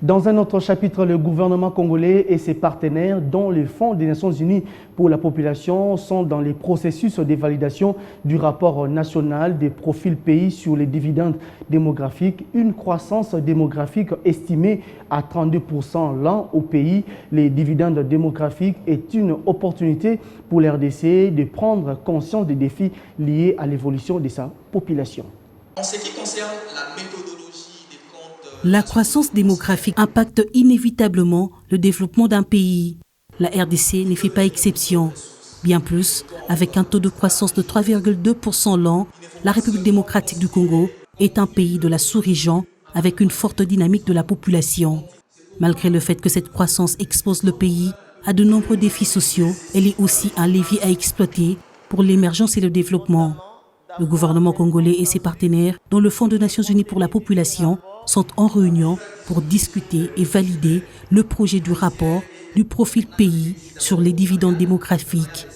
Dans un autre chapitre, le gouvernement congolais et ses partenaires, dont le Fonds des Nations Unies pour la population, sont dans les processus de validation du rapport national des profils pays sur les dividendes démographiques. Une croissance démographique estimée à 32% l'an au pays. Les dividendes démographiques est une opportunité pour l'RDC de prendre conscience des défis liés à l'évolution de sa population. En ce qui concerne la méthodologie, la croissance démographique impacte inévitablement le développement d'un pays. La RDC ne fait pas exception. Bien plus, avec un taux de croissance de 3,2% l'an, la République démocratique du Congo est un pays de la sous-région avec une forte dynamique de la population. Malgré le fait que cette croissance expose le pays à de nombreux défis sociaux, elle est aussi un levier à exploiter pour l'émergence et le développement. Le gouvernement congolais et ses partenaires, dont le Fonds des Nations Unies pour la population, sont en réunion pour discuter et valider le projet du rapport du profil pays sur les dividendes démographiques.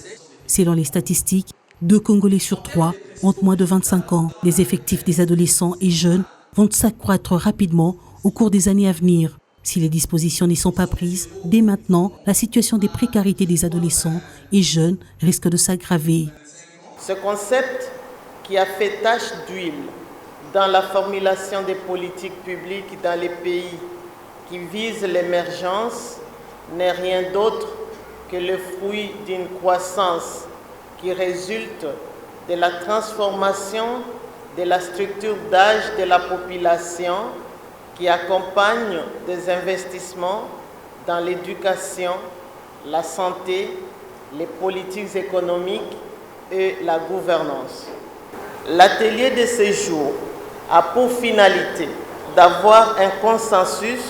Selon les statistiques, 2 Congolais sur 3 ont moins de 25 ans. Les effectifs des adolescents et jeunes vont s'accroître rapidement au cours des années à venir. Si les dispositions n'y sont pas prises, dès maintenant, la situation des précarités des adolescents et jeunes risque de s'aggraver. Ce concept qui a fait tache d'huile dans la formulation des politiques publiques dans les pays qui visent l'émergence n'est rien d'autre que le fruit d'une croissance qui résulte de la transformation de la structure d'âge de la population qui accompagne des investissements dans l'éducation, la santé, les politiques économiques et la gouvernance. L'atelier de ce jour a pour finalité d'avoir un consensus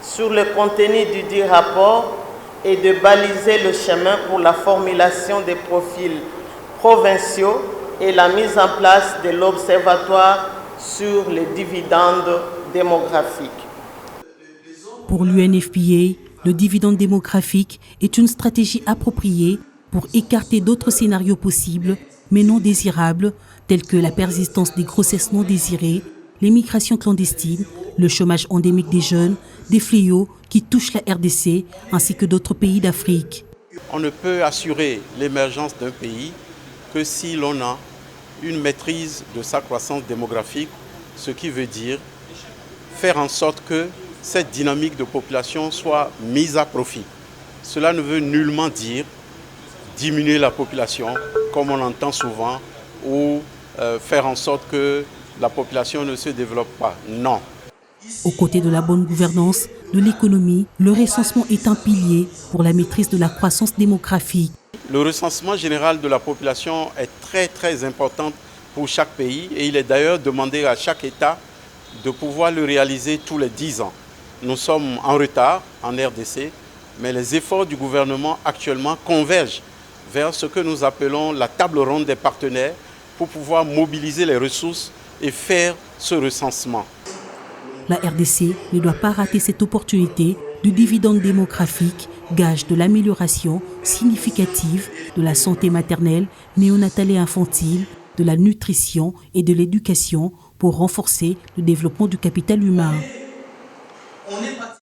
sur le contenu du dit rapport et de baliser le chemin pour la formulation des profils provinciaux et la mise en place de l'Observatoire sur les dividendes démographiques. Pour l'UNFPA, le dividende démographique est une stratégie appropriée pour écarter d'autres scénarios possibles mais non désirables, tels que la persistance des grossesses non désirées, les migrations clandestines, le chômage endémique des jeunes, des fléaux qui touchent la RDC ainsi que d'autres pays d'Afrique. On ne peut assurer l'émergence d'un pays que si l'on a une maîtrise de sa croissance démographique, ce qui veut dire faire en sorte que cette dynamique de population soit mise à profit. Cela ne veut nullement dire diminuer la population, comme on entend souvent, ou faire en sorte que la population ne se développe pas. Non. Aux côtés de la bonne gouvernance de l'économie, le recensement est un pilier pour la maîtrise de la croissance démographique. Le recensement général de la population est très important pour chaque pays et il est d'ailleurs demandé à chaque État de pouvoir le réaliser tous les 10 ans. Nous sommes en retard en RDC, mais les efforts du gouvernement actuellement convergent vers ce que nous appelons la table ronde des partenaires pour pouvoir mobiliser les ressources et faire ce recensement. La RDC ne doit pas rater cette opportunité du dividende démographique, gage de l'amélioration significative de la santé maternelle, néonatale et infantile, de la nutrition et de l'éducation pour renforcer le développement du capital humain. on est